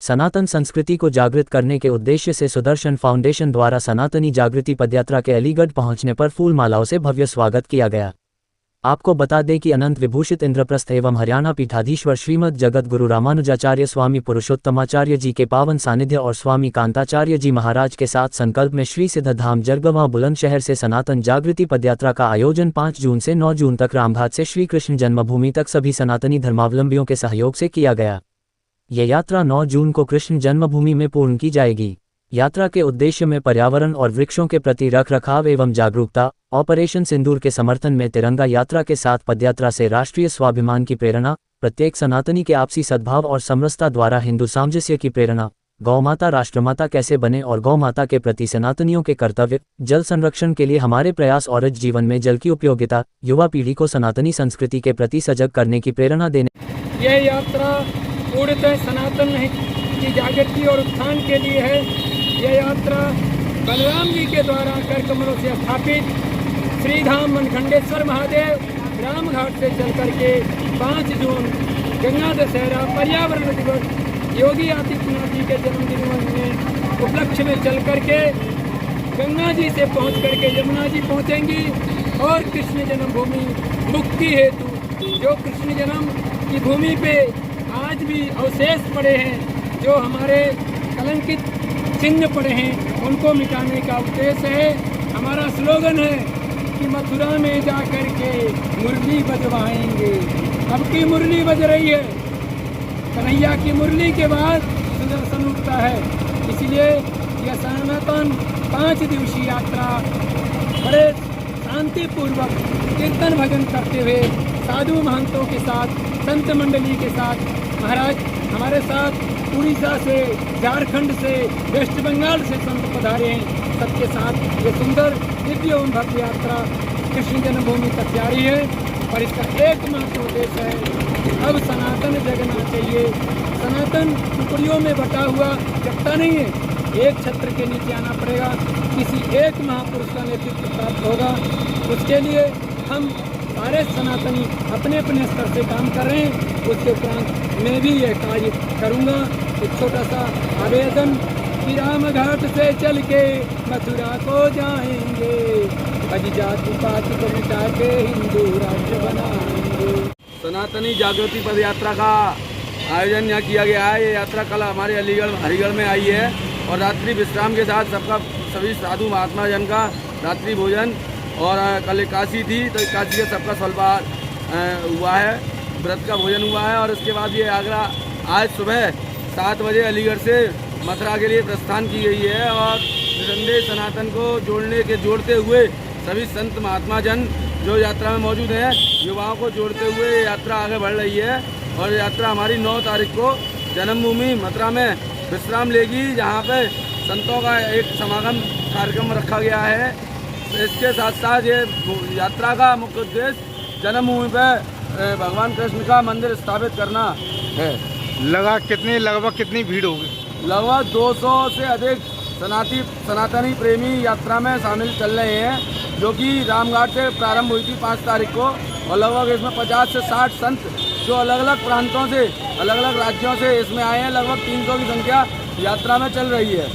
सनातन संस्कृति को जागृत करने के उद्देश्य से सुदर्शन फाउंडेशन द्वारा सनातनी जागृति पदयात्रा के अलीगढ़ पहुंचने पर फूल मालाओं से भव्य स्वागत किया गया। आपको बता दें कि अनंत विभूषित इंद्रप्रस्थ एवं हरियाणा पीठाधीश्वर श्रीमद् जगत गुरु रामानुजाचार्य स्वामी पुरुषोत्तमाचार्य जी के पावन सानिध्य और स्वामी कांताचार्य जी महाराज के साथ संकल्प में श्री सिद्धधाम जरगवां बुलंदशहर से सनातन जागृति पदयात्रा का आयोजन 5 जून से 9 जून तक रामघाट से श्री कृष्ण जन्मभूमि तक सभी सनातनी धर्मावलंबियों के सहयोग से किया गया। ये यात्रा 9 जून को कृष्ण जन्मभूमि में पूर्ण की जाएगी। यात्रा के उद्देश्य में पर्यावरण और वृक्षों के प्रति रखरखाव एवं जागरूकता, ऑपरेशन सिंदूर के समर्थन में तिरंगा यात्रा के साथ पदयात्रा से राष्ट्रीय स्वाभिमान की प्रेरणा, प्रत्येक सनातनी के आपसी सद्भाव और समरसता द्वारा हिंदू सामंजस्य की प्रेरणा, गौमाता राष्ट्रमाता कैसे बने और गौमाता के प्रति सनातनियों के कर्तव्य, जल संरक्षण के लिए हमारे प्रयास और जीवन में जल की उपयोगिता, युवा पीढ़ी को सनातनी संस्कृति के प्रति सजग करने की प्रेरणा देने। यह यात्रा पूर्णतः सनातन की जागृति और उत्थान के लिए है। यह यात्रा बलराम जी के द्वारा कर कमलों से स्थापित श्रीधाम मनखंडेश्वर महादेव रामघाट से चल करके 5 जून गंगा दशहरा पर्यावरण दिवस योगी आदित्यनाथ जी के जन्मदिन में उपलक्ष्य में चल करके गंगा जी से पहुंच करके यमुना जी पहुंचेंगी और कृष्ण जन्मभूमि मुक्ति हेतु जो कृष्ण जन्म की भूमि पे आज भी अवशेष पड़े हैं, जो हमारे कलंकित चिन्ह पड़े हैं, उनको मिटाने का उद्देश्य है। हमारा स्लोगन है कि मथुरा में जा कर के मुरली बजवाएंगे। अब की मुरली बज रही है, कन्हैया की मुरली के बाद सुदर्शन उठता है। इसलिए यह सनातन 5 दिवसीय यात्रा बड़े शांतिपूर्वक कीर्तन भजन करते हुए साधु महंतों के साथ, संत मंडली के साथ, महाराज हमारे साथ उड़ीसा से, झारखंड से, वेस्ट बंगाल से संत पधारे हैं। सबके साथ ये सुंदर दिव्य एवं भव्य यात्रा कृष्ण जन्मभूमि तक जारी है और इसका एकमात्र उद्देश्य है कि अब सनातन जगना चाहिए। सनातन टुकड़ियों में बटा हुआ जगता नहीं है, एक छत्र के नीचे आना पड़ेगा, किसी एक महापुरुष का नेतृत्व प्राप्त होगा। उसके लिए हम सारे सनातनी अपने अपने स्तर से काम कर रहे हैं। उसके उपरांत मैं भी यह कार्य करूँगा। एक छोटा सा आवेदन कि रामघाट से चल के मथुरा को जाएंगे, भज जाति पाति को मिटा के हिंदू राष्ट्र बनाएंगे। सनातनी जागृति पद यात्रा का आयोजन यहाँ किया गया है। ये यात्रा कल हमारे हरिगढ़ में आई है और रात्रि विश्राम के साथ सभी साधु महात्मा जन का रात्रि भोजन और कल एकादशी थी तो एकादशी का सबका स्वल्पाहार हुआ है, व्रत का भोजन हुआ है। और उसके बाद ये आगरा आज सुबह 7 बजे अलीगढ़ से मथुरा के लिए प्रस्थान की गई है और निसंदेह सनातन को जोड़ते हुए सभी संत महात्मा जन जो यात्रा में मौजूद हैं, युवाओं को जोड़ते हुए ये यात्रा आगे बढ़ रही है। और यात्रा हमारी 9 तारीख को जन्मभूमि मथुरा में विश्राम लेगी, जहाँ पे संतों का एक समागम कार्यक्रम रखा गया है। इसके साथ साथ ये यात्रा का मुख्य उद्देश्य जन्मभूमि पर भगवान कृष्ण का मंदिर स्थापित करना है। लगभग कितनी भीड़ होगी? लगभग 200 से अधिक सनातनी प्रेमी यात्रा में शामिल चल रहे हैं, जो कि रामघाट से प्रारंभ हुई थी 5 तारीख को। और लगभग इसमें 50 से 60 संत जो अलग अलग प्रांतों से, अलग अलग राज्यों से इसमें आए हैं। लगभग 300 की संख्या यात्रा में चल रही है।